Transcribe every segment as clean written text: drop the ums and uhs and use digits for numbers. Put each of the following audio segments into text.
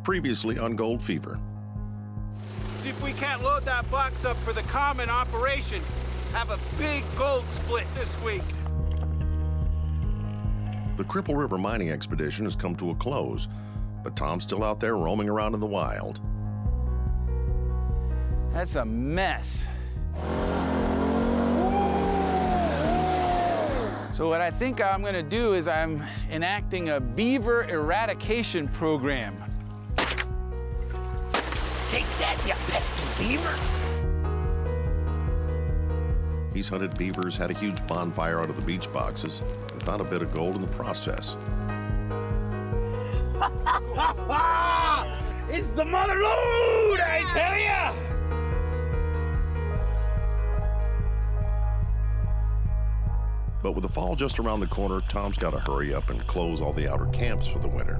Previously on Gold Fever. See if we can't load that box up for the common operation. Have a big gold split this week. The Cripple River mining expedition has come to a close, but Tom's still out there roaming around in the wild. That's a mess. So what I think I'm gonna do is I'm enacting a beaver eradication program. Take that, you pesky beaver! He's hunted beavers, had a huge bonfire out of the beach boxes, and found a bit of gold in the process. It's the mother lode, I tell ya! But with the fall just around the corner, Tom's got to hurry up and close all the outer camps for the winter.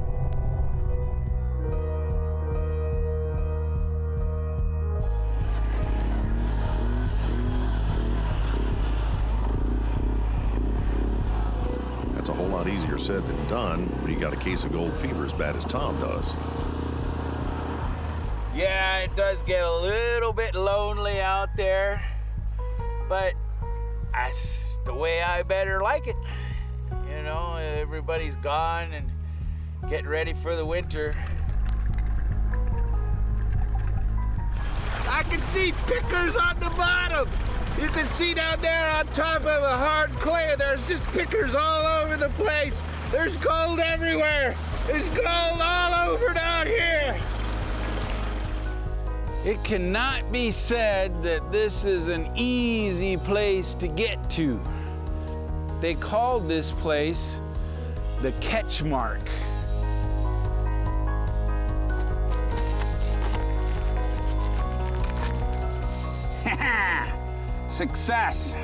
That's a whole lot easier said than done when you got a case of gold fever as bad as Tom does. Yeah, it does get a little bit lonely out there, but that's the way I better like it. You know, everybody's gone and getting ready for the winter. I can see pickers on the bottom. You can see down there on top of the hard clay, there's just pickers all over the place. There's gold everywhere. There's gold all over down here. It cannot be said that this is an easy place to get to. They called this place the Catchmark. Success.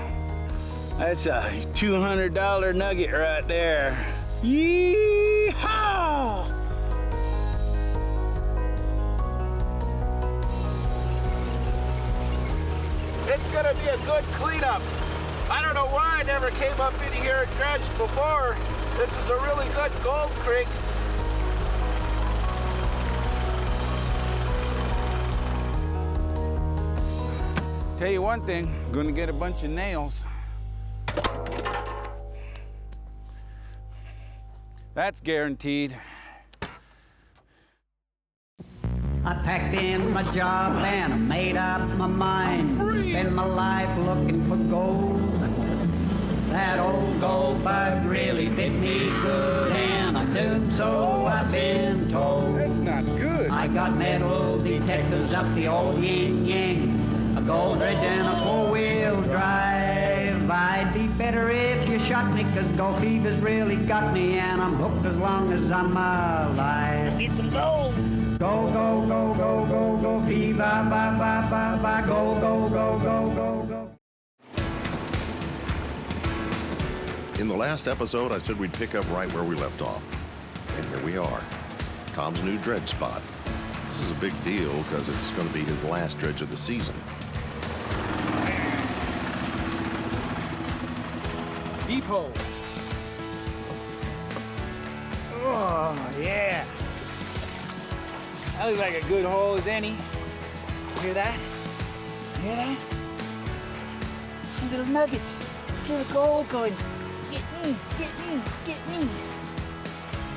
That's a $200 nugget right there. Yee-haw! It's gonna be a good cleanup. I don't know why I never came up in here and dredged before. This is a really good gold creek. Tell you one thing, I'm gonna get a bunch of nails. That's guaranteed. I packed in my job and I made up my mind to spend my life looking for gold. That old gold bug really bit me good and I'm doomed, so I've been told. That's not good. I got metal detectors up the old yin-yang, a gold dredge and a four-wheel drive. I'd be better if you shot me, 'cause gold fever's really got me and I'm hooked as long as I'm alive. Need some gold! Go, go, go, go, go, go, fever, ba, ba, ba, ba, go, go, go, go, go, go. In the last episode, I said we'd pick up right where we left off. And here we are. Tom's new dredge spot. This is a big deal because it's going to be his last dredge of the season. Deep hole. Oh, yeah. That looks like a good hole as any. Hear that? Hear that? See little nuggets. See little gold going, get me, get me, get me.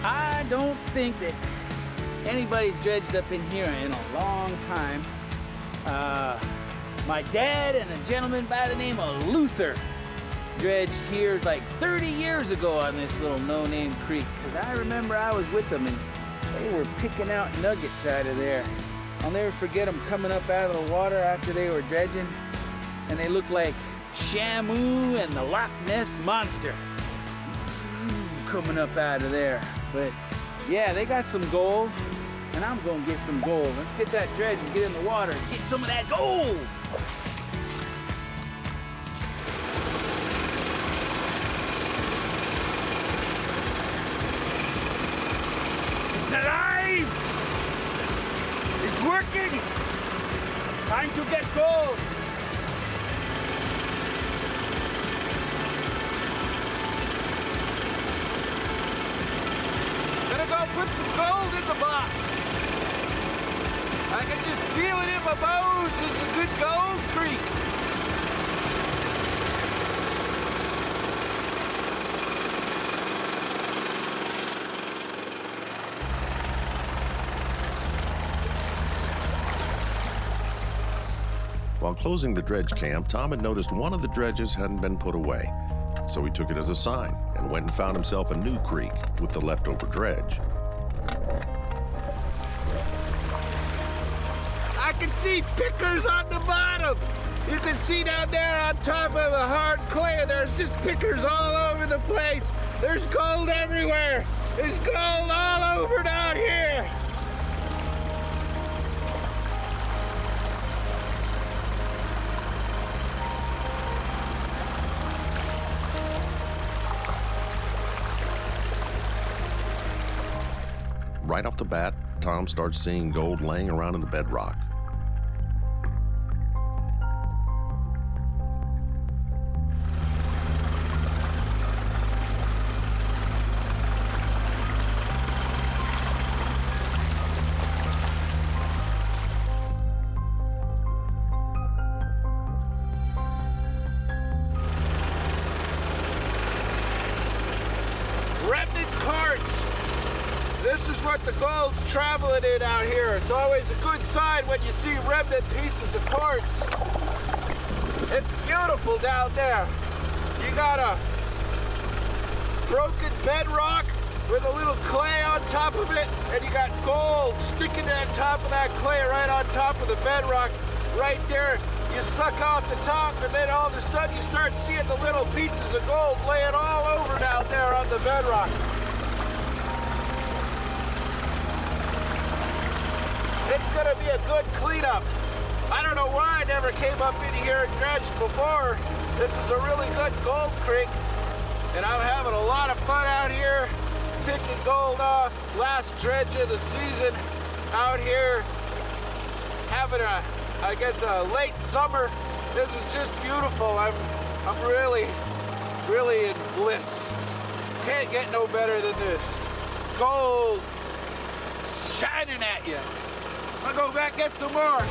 I don't think that anybody's dredged up in here in a long time. My dad and a gentleman by the name of Luther dredged here like 30 years ago on this little no-name creek, because I remember I was with them and they were picking out nuggets out of there. I'll never forget them coming up out of the water after they were dredging, and they looked like Shamu and the Loch Ness Monster coming up out of there. But yeah, they got some gold, and I'm gonna get some gold. Let's get that dredge and get in the water and get some of that gold. alive! It's working! Time to get gold! Gonna go put some gold in the box. I can just feel it in my bones. This is a good gold creek. While closing the dredge camp, Tom had noticed one of the dredges hadn't been put away. So he took it as a sign and went and found himself a new creek with the leftover dredge. I can see pickers on the bottom. You can see down there on top of the hard clay, there's just pickers all over the place. There's gold everywhere. There's gold all over down here. Right off the bat, Tom starts seeing gold laying around in the bedrock. Remnant carts. This is what the gold's traveling in out here. It's always a good sign when you see remnant pieces of quartz. It's beautiful down there. You got a broken bedrock with a little clay on top of it, and you got gold sticking on top of that clay right on top of the bedrock. Right there, you suck out the top, and then all of a sudden you start seeing the little pieces of gold laying all over down there on the bedrock. It's gonna be a good cleanup. I don't know why I never came up in here and dredged before. This is a really good gold creek, and I'm having a lot of fun out here picking gold off. Last dredge of the season out here, having I guess a late summer. This is just beautiful. I'm really in bliss. Can't get no better than this. Gold shining at you. I'll go back and get some more.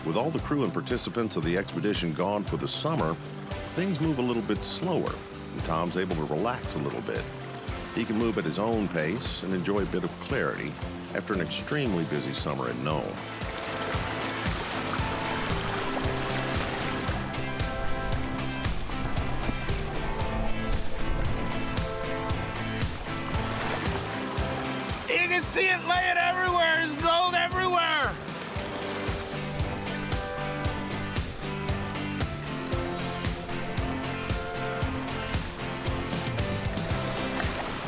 With all the crew and participants of the expedition gone for the summer, things move a little bit slower, and Tom's able to relax a little bit. He can move at his own pace and enjoy a bit of clarity after an extremely busy summer at Nome. You can see it laying everywhere. There's gold everywhere.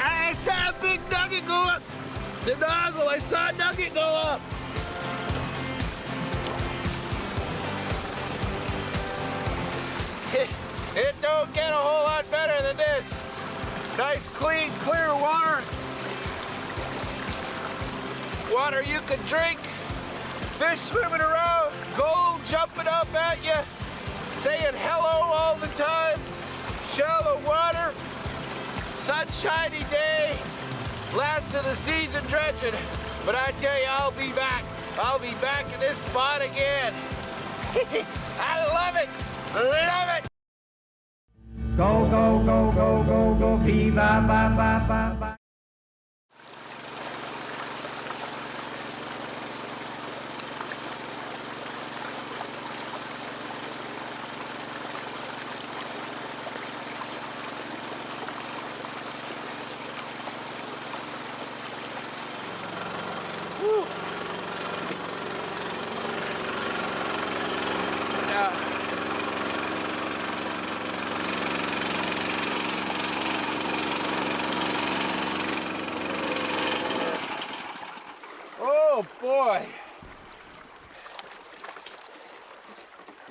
I saw a big nugget go up. The nozzle, I saw a nugget go up. It don't get a whole lot better than this. Nice, clean, clear water. Water you can drink. Fish swimming around. Gold jumping up at you. Saying hello all the time. Shallow water. Sunshiny day. Last of the season dredging. But I tell you, I'll be back. I'll be back in this spot again. I love it. Love it. Go, go, go, go, go, go, viva, ba, ba, ba, ba.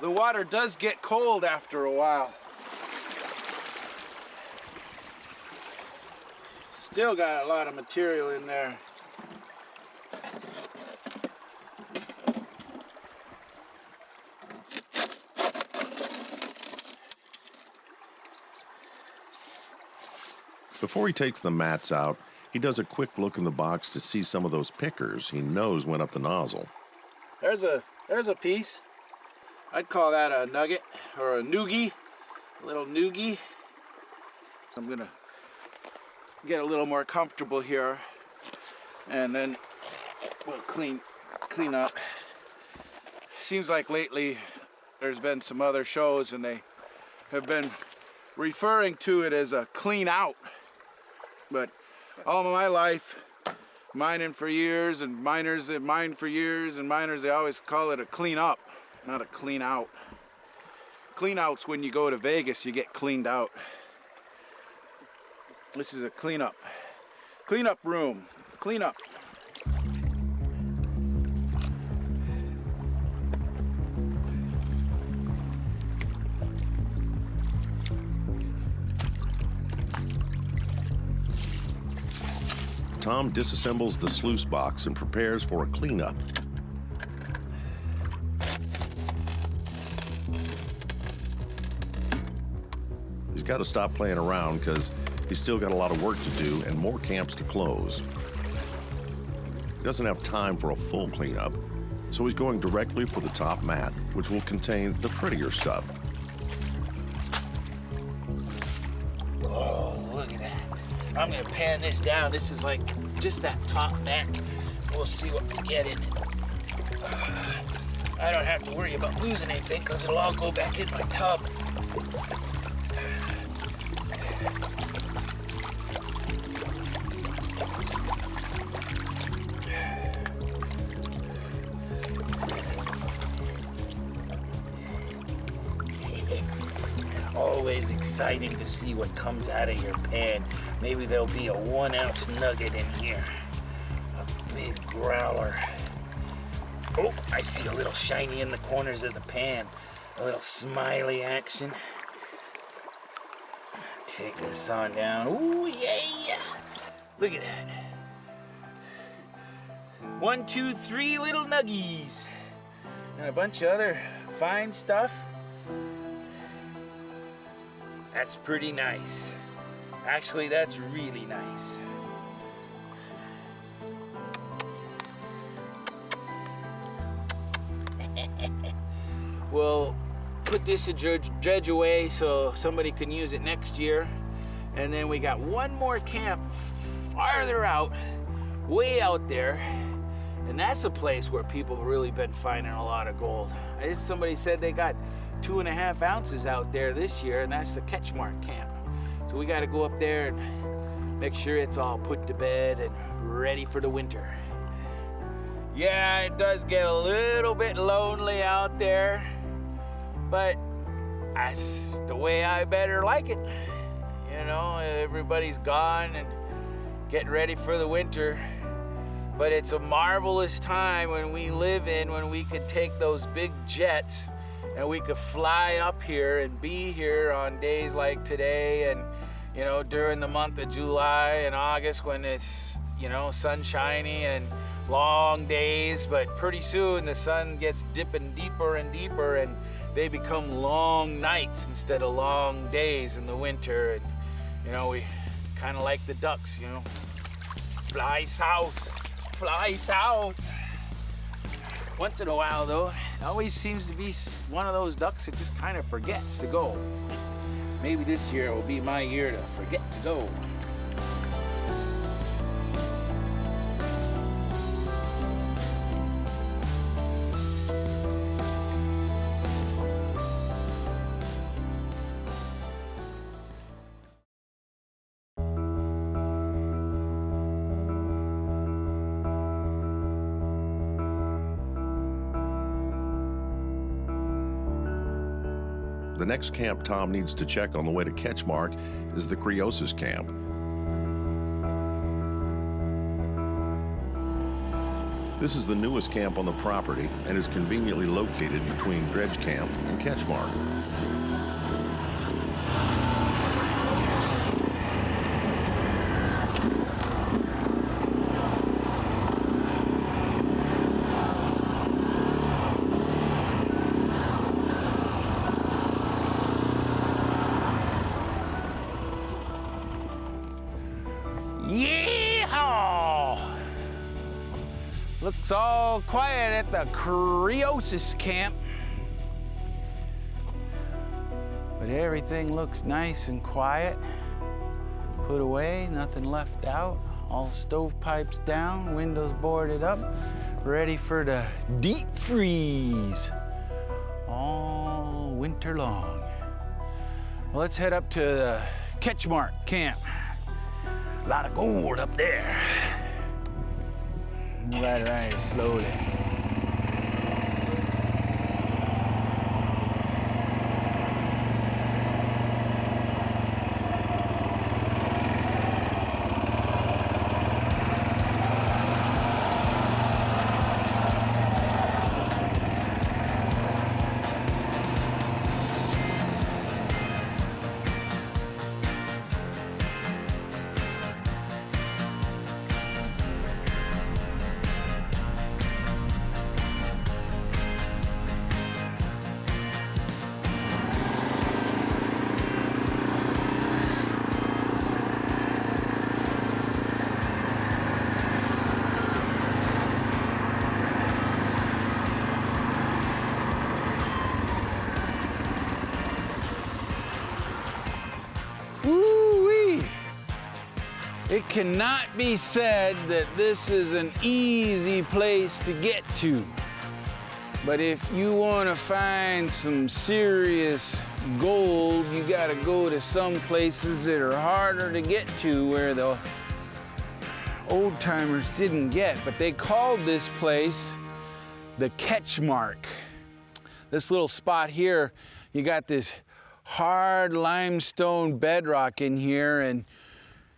The water does get cold after a while. Still got a lot of material in there. Before he takes the mats out, he does a quick look in the box to see some of those pickers he knows went up the nozzle. There's a piece. I'd call that a nugget or a noogie, a little noogie. I'm gonna get a little more comfortable here, and then we'll clean up. Seems like lately there's been some other shows and they have been referring to it as a clean out. But all of my life, mining for years, and miners that mine for years, and miners, they always call it a clean up, not a clean out. Clean out's when you go to Vegas, you get cleaned out. This is a clean up. Clean up room. Clean up. Tom disassembles the sluice box and prepares for a cleanup. He's got to stop playing around because he's still got a lot of work to do and more camps to close. He doesn't have time for a full cleanup, so he's going directly for the top mat, which will contain the prettier stuff. Oh, look at that. I'm gonna pan this down. This is like just that top mat. We'll see what we get in it. I don't have to worry about losing anything because it'll all go back in my tub. Always exciting to see what comes out of your pan. Maybe there'll be a 1 ounce nugget in here. A big growler. Oh, I see a little shiny in the corners of the pan. A little smiley action. Take this on down. Ooh, yeah. Look at that. 1, 2, 3 little nuggies. And a bunch of other fine stuff. That's pretty nice. Actually, that's really nice. We'll put this in dredge away so somebody can use it next year. And then we got one more camp farther out, way out there. And that's a place where people have really been finding a lot of gold. Somebody said they got 2.5 ounces out there this year, and that's the Catchmark camp. So we got to go up there and make sure it's all put to bed and ready for the winter. Yeah, it does get a little bit lonely out there, but that's the way I better like it. You know, everybody's gone and getting ready for the winter. But it's a marvelous time when we live in, when we could take those big jets and we could fly up here and be here on days like today, and, you know, during the month of July and August when it's, you know, sunshiny and long days, but pretty soon the sun gets dipping deeper and deeper and they become long nights instead of long days in the winter. And, you know, we kind of like the ducks, you know, fly south. Fly south. Once in a while, though, it always seems to be one of those ducks that just kind of forgets to go. Maybe this year will be my year to forget to go. The next camp Tom needs to check on the way to Catchmark is the cryosis camp. This is the newest camp on the property and is conveniently located between Dredge Camp and Catchmark. Yeehaw! Looks all quiet at the cryosis camp. But everything looks nice and quiet. Put away, nothing left out. All stovepipes down, windows boarded up, ready for the deep freeze all winter long. Well, let's head up to the Catchmark camp. A lot of gold up there. Ride around here slowly. Woo-wee! It cannot be said that this is an easy place to get to. But if you want to find some serious gold, you got to go to some places that are harder to get to, where the old timers didn't get. But they called this place the Catchmark. This little spot here, you got this hard limestone bedrock in here, and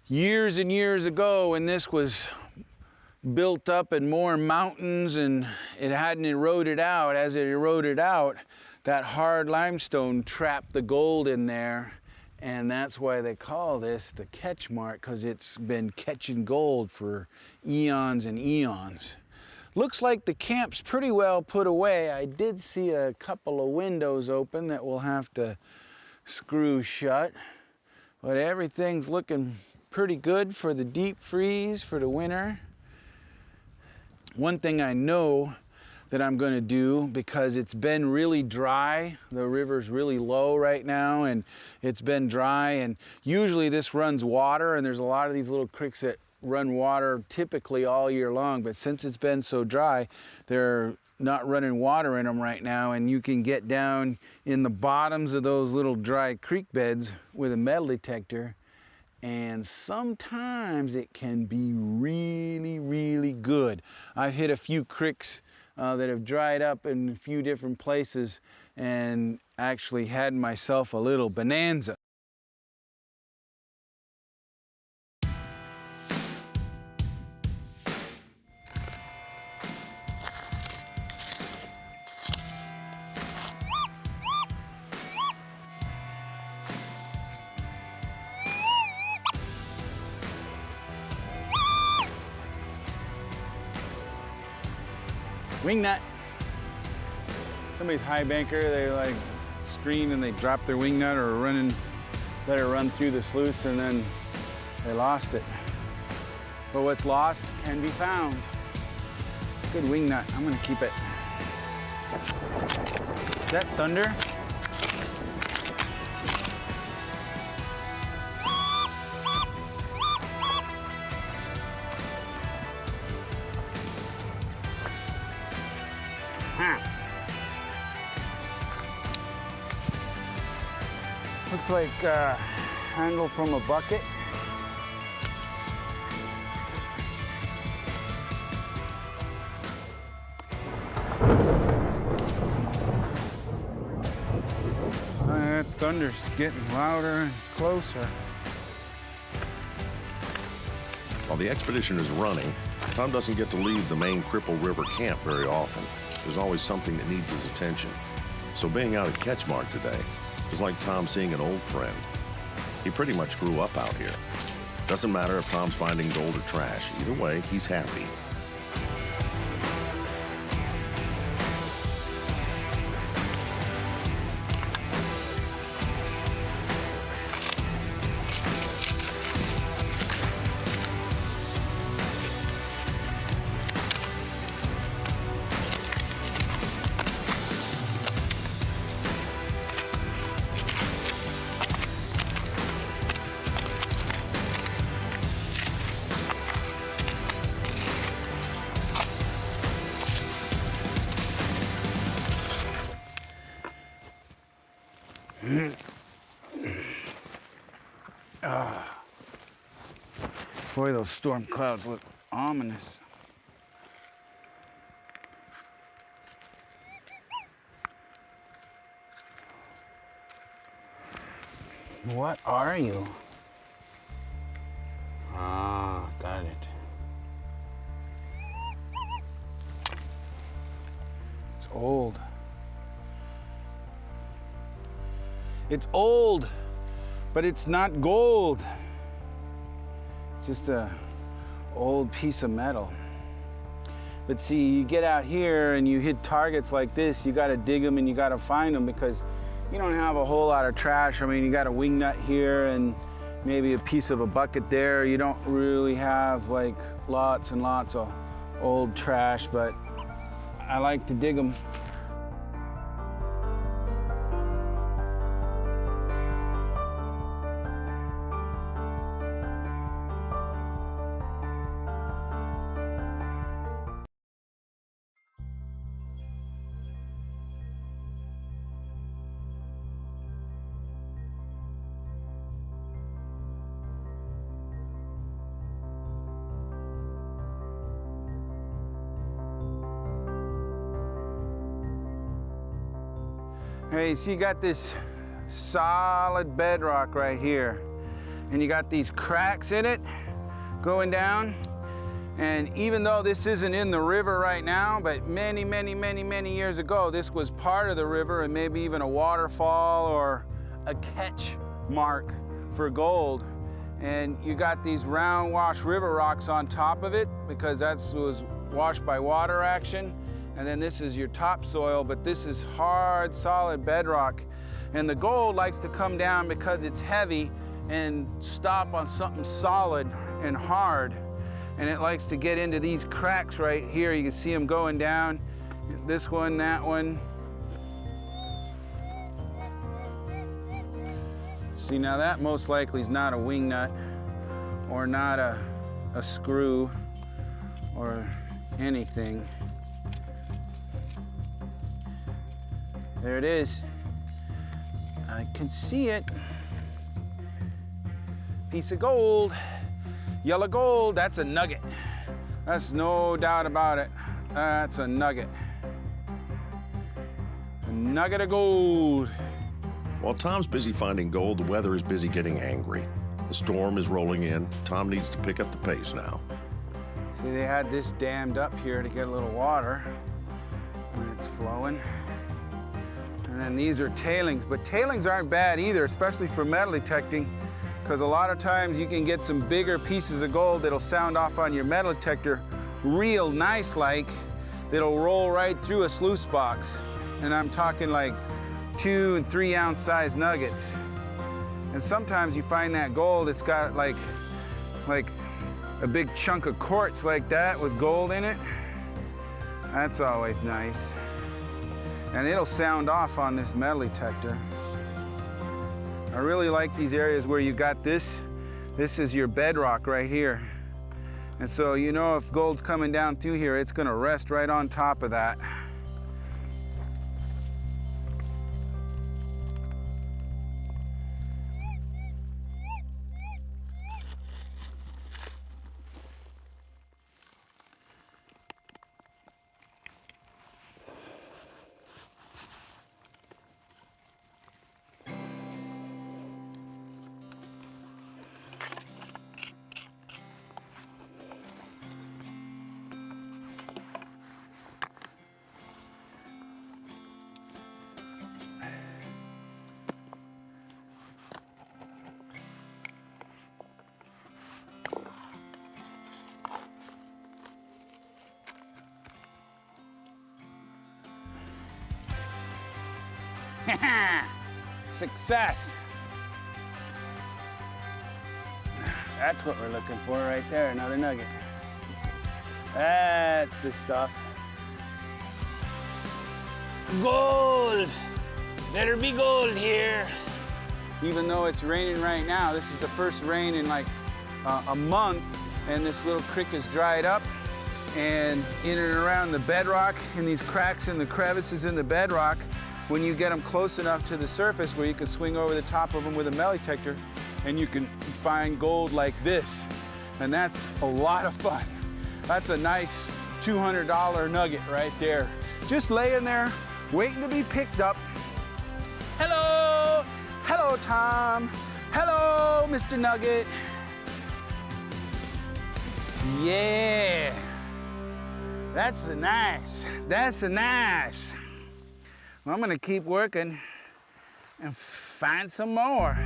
years and years ago, when this was built up and more mountains and it hadn't eroded out, as it eroded out, that hard limestone trapped the gold in there, and that's why they call this the Catchmark, because it's been catching gold for eons and eons. Looks like the camp's pretty well put away. I did see a couple of windows open that we'll have to screw shut, but everything's looking pretty good for the deep freeze for the winter. One thing I know that I'm going to do, because it's been really dry, the river's really low right now, and it's been dry, and usually this runs water, and there's a lot of these little creeks that run water typically all year long, but since it's been so dry, they're not running water in them right now, and you can get down in the bottoms of those little dry creek beds with a metal detector, and sometimes it can be really, really good. I've hit a few creeks that have dried up in a few different places and actually had myself a little bonanza. Wingnut. Somebody's high banker, they like screen and they drop their wingnut, or let it run through the sluice, and then they lost it. But what's lost can be found. Good wingnut, I'm gonna keep it. Is that thunder? Looks like a handle from a bucket. That thunder's getting louder and closer. While the expedition is running, Tom doesn't get to leave the main Cripple River camp very often. There's always something that needs his attention. So being out at Catchmark today is like Tom seeing an old friend. He pretty much grew up out here. Doesn't matter if Tom's finding gold or trash. Either way, he's happy. Boy, those storm clouds look ominous. What are you? Ah, got it. It's old. It's old, but it's not gold. It's just a old piece of metal. But see, you get out here and you hit targets like this, you gotta dig them and you gotta find them because you don't have a whole lot of trash. I mean, you got a wing nut here and maybe a piece of a bucket there. You don't really have like lots and lots of old trash, but I like to dig them. Hey, so you got this solid bedrock right here, and you got these cracks in it going down. And even though this isn't in the river right now, but many years ago, this was part of the river and maybe even a waterfall or a catch mark for gold. And you got these round wash river rocks on top of it because that was washed by water action. And then this is your topsoil, but this is hard, solid bedrock. And the gold likes to come down because it's heavy and stop on something solid and hard. And it likes to get into these cracks right here. You can see them going down. This one, that one. See, now that most likely is not a wing nut or not a screw or anything. There it is. I can see it. Piece of gold. Yellow gold, that's a nugget. That's no doubt about it. That's a nugget. A nugget of gold. While Tom's busy finding gold, the weather is busy getting angry. The storm is rolling in. Tom needs to pick up the pace now. See, they had this dammed up here to get a little water when it's flowing. And then these are tailings, but tailings aren't bad either, especially for metal detecting, because a lot of times you can get some bigger pieces of gold that'll sound off on your metal detector real nice like, that'll roll right through a sluice box. And I'm talking like 2 and 3 ounce size nuggets. And sometimes you find that gold, it's got like a big chunk of quartz like that with gold in it. That's always nice. And it'll sound off on this metal detector. I really like these areas where you got this. This is your bedrock right here. And so you know if gold's coming down through here, it's gonna rest right on top of that. Success. That's what we're looking for right there, another nugget. That's the stuff. Gold! Better be gold here. Even though it's raining right now, this is the first rain in like a month, and this little creek is dried up. And in and around the bedrock, in these cracks and the crevices in the bedrock, when you get them close enough to the surface where you can swing over the top of them with a metal detector, and you can find gold like this. And that's a lot of fun. That's a nice $200 nugget right there. Just laying there, waiting to be picked up. Hello! Hello, Tom. Hello, Mr. Nugget. Yeah. That's a nice. Well, I'm gonna keep working and find some more.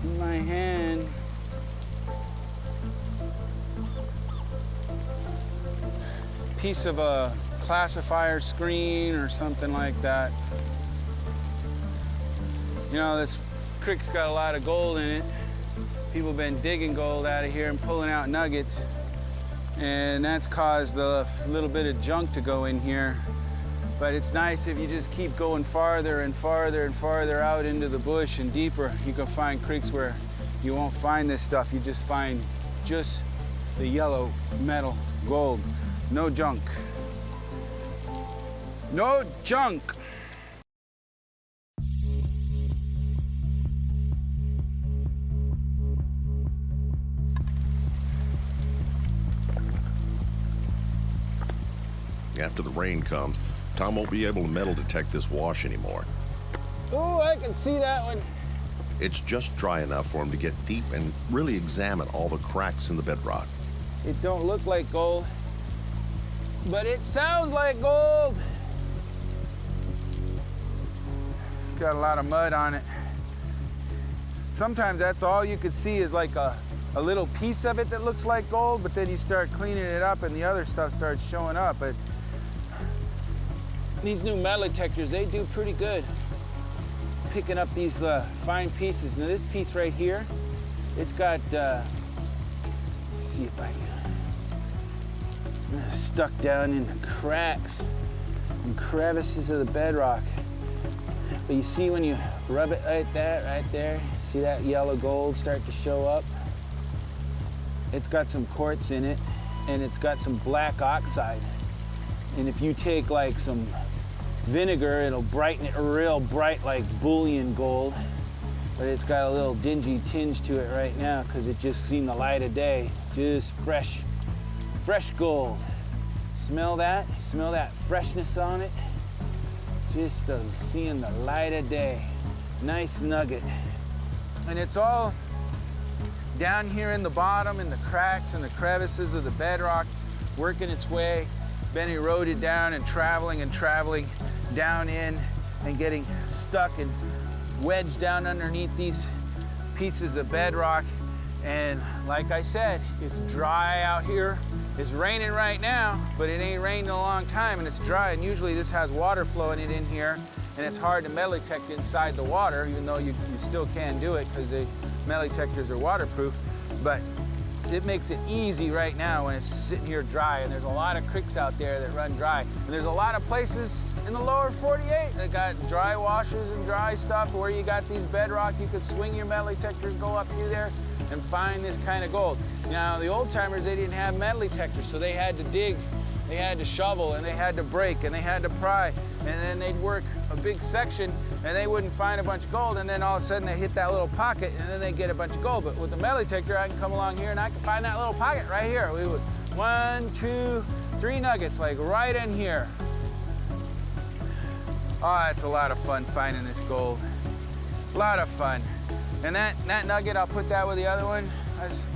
In my hand. Piece of a classifier screen or something like that. You know, this creek's got a lot of gold in it. People have been digging gold out of here and pulling out nuggets. And that's caused a little bit of junk to go in here. But it's nice if you just keep going farther and farther and farther out into the bush and deeper. You can find creeks where you won't find this stuff. You just find just the yellow metal gold. No junk. No junk. After the rain comes, Tom won't be able to metal detect this wash anymore. Oh, I can see that one. It's just dry enough for him to get deep and really examine all the cracks in the bedrock. It don't look like gold, but it sounds like gold. It's got a lot of mud on it. Sometimes that's all you could see is like a little piece of it that looks like gold, but then you start cleaning it up and the other stuff starts showing up. But these new metal detectors, they do pretty good picking up these fine pieces. Now this piece right here, it's got, let's see if I can, stuck down in the cracks and crevices of the bedrock. But you see when you rub it like that, right there, see that yellow gold start to show up? It's got some quartz in it, and it's got some black oxide. And if you take like some vinegar, it'll brighten it real bright like bullion gold. But it's got a little dingy tinge to it right now because it just seen the light of day. Just fresh gold. Smell that? Smell that freshness on it? Just seeing the light of day. Nice nugget. And it's all down here in the bottom, in the cracks and the crevices of the bedrock, working its way, been eroded down and traveling down in and getting stuck and wedged down underneath these pieces of bedrock. And like I said, it's dry out here. It's raining right now, but it ain't rained in a long time and it's dry. And usually this has water flowing in here, and it's hard to metal detect inside the water, even though you still can do it because the metal detectors are waterproof. But it makes it easy right now when it's sitting here dry, and there's a lot of creeks out there that run dry. And there's a lot of places in the lower 48 that got dry washes and dry stuff where you got these bedrock, you could swing your metal detectors, go up through there and find this kind of gold. Now, the old timers, they didn't have metal detectors, so they had to dig, they had to shovel, and they had to break, and they had to pry, and then they'd work a big section, and they wouldn't find a bunch of gold, and then all of a sudden they hit that little pocket, and then they get a bunch of gold. But with the metal detector, I can come along here and I can find that little pocket right here. We would 1, 2, 3 nuggets, like right in here. Oh, it's a lot of fun finding this gold. A lot of fun. And that nugget, I'll put that with the other one. That's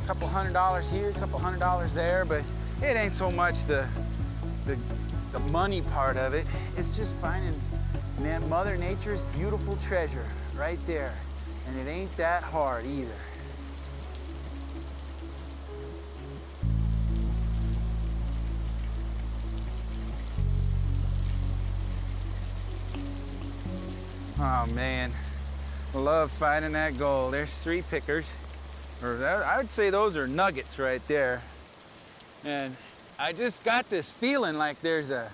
a couple $100 here, a couple $100 there, but it ain't so much the money part of it. It's just finding, man, Mother Nature's beautiful treasure right there. And it ain't that hard either. Oh man, I love finding that gold. There's 3 pickers, or I would say those are nuggets right there. And I just got this feeling like there's a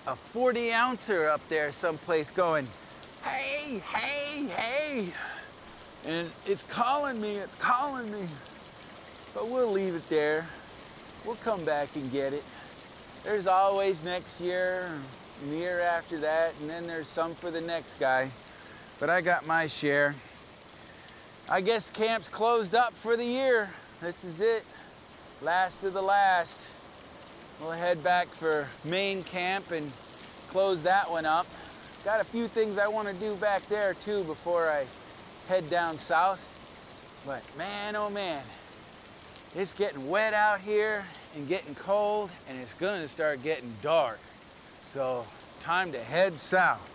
40-ouncer up there someplace going, hey, hey, hey. And it's calling me, it's calling me. But we'll leave it there. We'll come back and get it. There's always next year, and the year after that, and then there's some for the next guy. But I got my share. I guess camp's closed up for the year. This is it. Last of the last. We'll head back for main camp and close that one up. Got a few things I want to do back there too before I head down south. But man, oh man, it's getting wet out here and getting cold, and it's gonna start getting dark. So time to head south.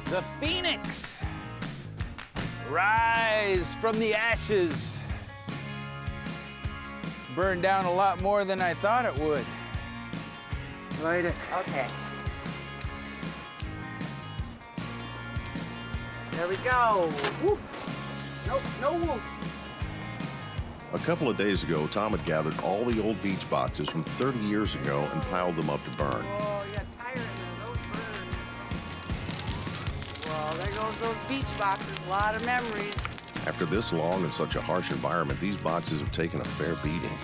The phoenix, rise from the ashes. Burned down a lot more than I thought it would. Light it. Okay. There we go. Woof. Nope, no woof. A couple of days ago, Tom had gathered all the old beach boxes from 30 years ago and piled them up to burn. Oh, you got tire in there. Those burn. Well, there goes those beach boxes. A lot of memories. After this long and such a harsh environment, these boxes have taken a fair beating.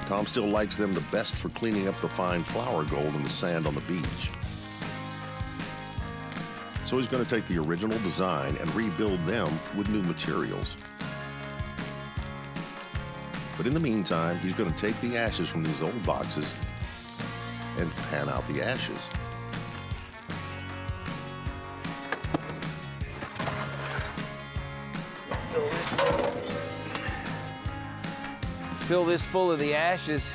Tom still likes them the best for cleaning up the fine flour gold in the sand on the beach. So he's going to take the original design and rebuild them with new materials. But in the meantime, he's going to take the ashes from these old boxes and pan out the ashes. Fill this full of the ashes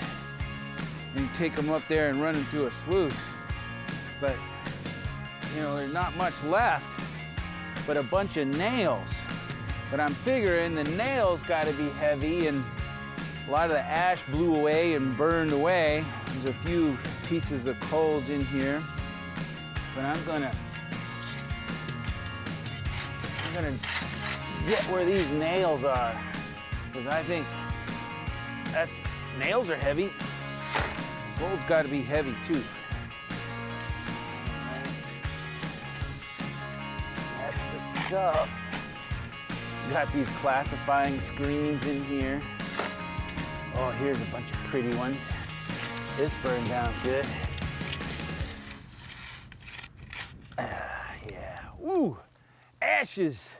and take them up there and run them through a sluice. But, you know, there's not much left but a bunch of nails. But I'm figuring the nails got to be heavy, and a lot of the ash blew away and burned away. There's a few pieces of coals in here. But I'm gonna get where these nails are, because I think nails are heavy. Gold's got to be heavy too. That's the stuff. Got these classifying screens in here. Oh, here's a bunch of pretty ones. This burned down good. Yeah. Ooh, ashes.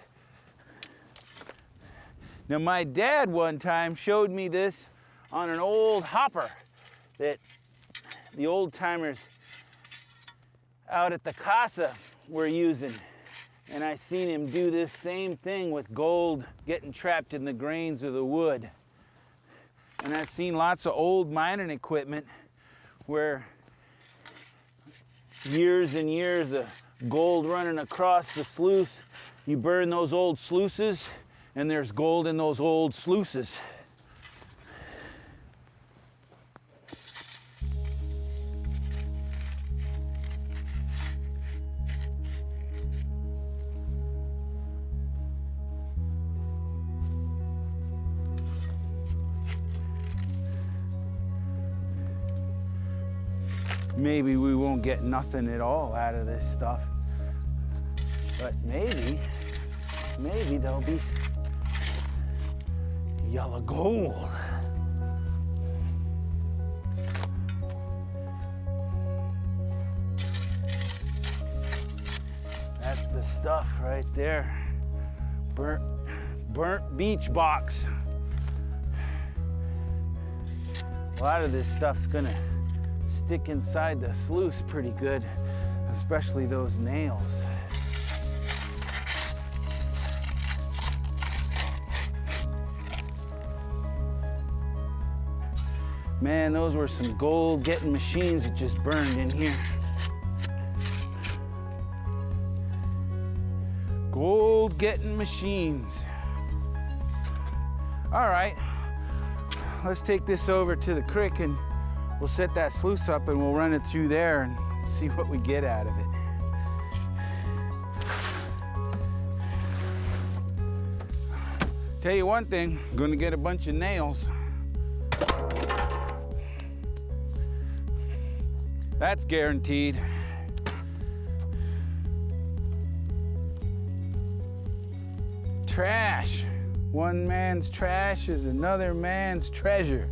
Now, my dad one time showed me this on an old hopper that the old timers, out at the casa we're using. And I seen him do this same thing with gold getting trapped in the grains of the wood. And I've seen lots of old mining equipment where years and years of gold running across the sluice, you burn those old sluices and there's gold in those old sluices. Maybe we won't get nothing at all out of this stuff, but maybe there'll be yellow gold. That's the stuff right there. Burnt beach box. A lot of this stuff's gonna stick inside the sluice pretty good, especially those nails. Man, those were some gold getting machines that just burned in here. Gold getting machines. All right, let's take this over to the creek and we'll set that sluice up and we'll run it through there and see what we get out of it. Tell you one thing, I'm gonna get a bunch of nails. That's guaranteed. Trash. One man's trash is another man's treasure.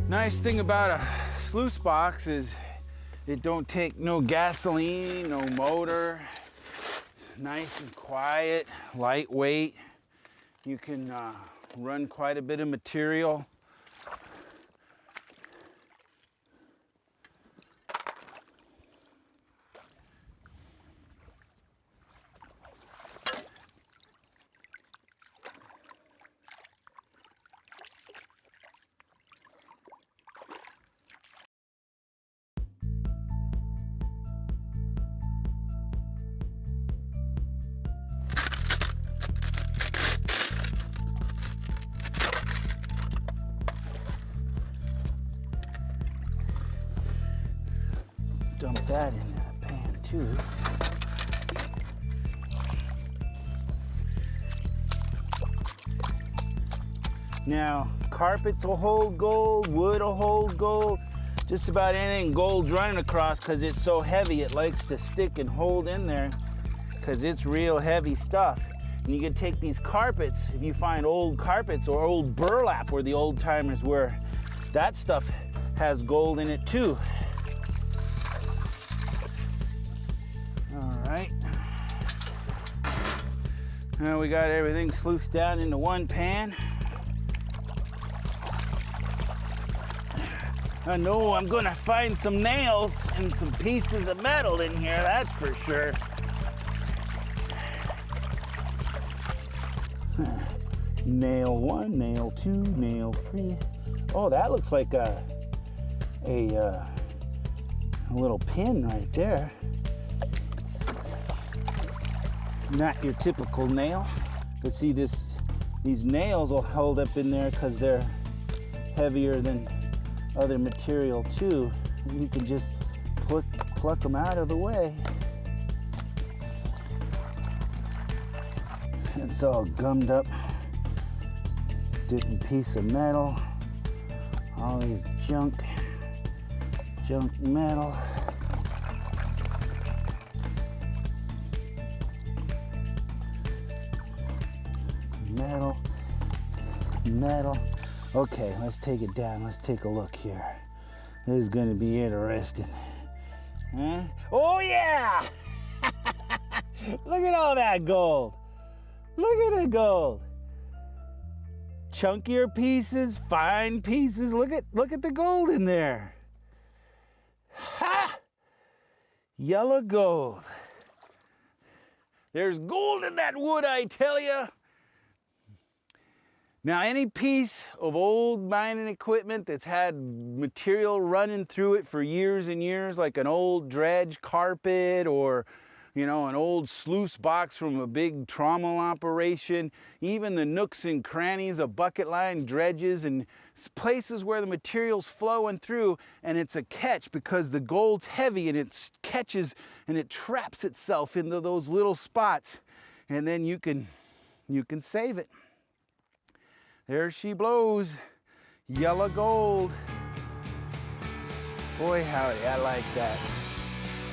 Nice thing about a sluice box is it don't take no gasoline, no motor. It's nice and quiet, lightweight. You can run quite a bit of material. Dump that into the pan too. Now, carpets will hold gold, wood will hold gold, just about anything gold's running across because it's so heavy it likes to stick and hold in there because it's real heavy stuff. And you can take these carpets, if you find old carpets or old burlap where the old timers were, that stuff has gold in it too. Right. Now we got everything sluiced down into one pan. I know I'm gonna find some nails and some pieces of metal in here, that's for sure. Nail 1, nail 2, nail 3. Oh, that looks like a little pin right there. Not your typical nail, but see these nails will hold up in there because they're heavier than other material too. You can just pluck them out of the way. It's all gummed up, different piece of metal, all these junk metal. Metal. Okay, let's take it down. Let's take a look here. This is gonna be interesting. Huh? Oh yeah! Look at all that gold. Look at the gold. Chunkier pieces, fine pieces. Look at the gold in there. Ha! Yellow gold. There's gold in that wood, I tell you. Now, any piece of old mining equipment that's had material running through it for years and years, like an old dredge carpet or, you know, an old sluice box from a big trommel operation, even the nooks and crannies of bucket line dredges and places where the material's flowing through and it's a catch because the gold's heavy and it catches and it traps itself into those little spots, and then you can save it. There she blows, yellow gold. Boy, howdy, I like that.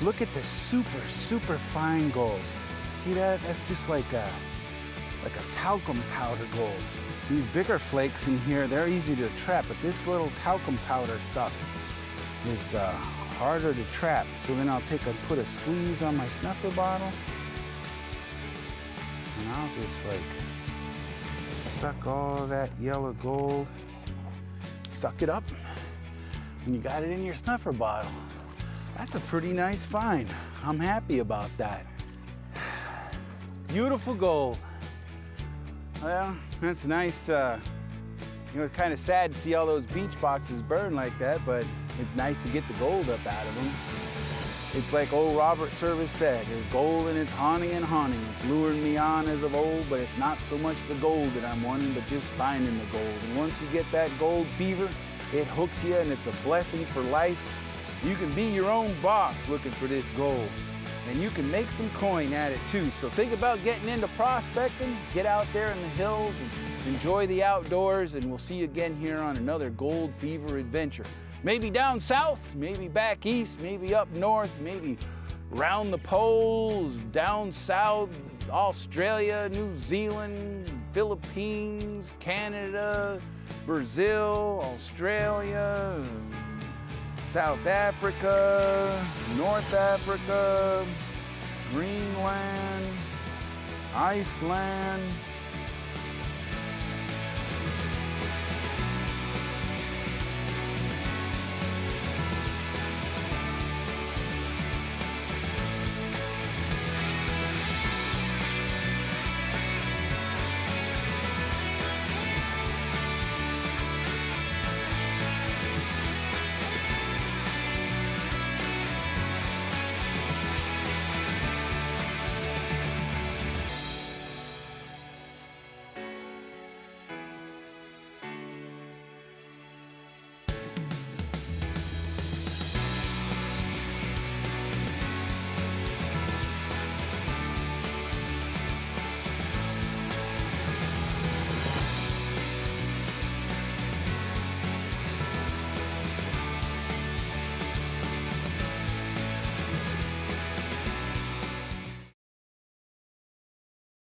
Look at the super fine gold. See that? That's just like a talcum powder gold. These bigger flakes in here, they're easy to trap, but this little talcum powder stuff is harder to trap. So then I'll put a squeeze on my snuffer bottle, and I'll just like suck all that yellow gold, suck it up, and you got it in your snuffer bottle. That's a pretty nice find. I'm happy about that. Beautiful gold. Well, that's nice. You know, it's kind of sad to see all those beach boxes burn like that, but it's nice to get the gold up out of them. It's like old Robert Service said, there's gold and it's haunting and haunting. It's luring me on as of old, but it's not so much the gold that I'm wanting, but just finding the gold. And once you get that gold fever, it hooks you and it's a blessing for life. You can be your own boss looking for this gold, and you can make some coin at it too. So think about getting into prospecting, get out there in the hills and enjoy the outdoors, and we'll see you again here on another gold fever adventure. Maybe down south, maybe back east, maybe up north, maybe round the poles, down south, Australia, New Zealand, Philippines, Canada, Brazil, Australia, South Africa, North Africa, Greenland, Iceland,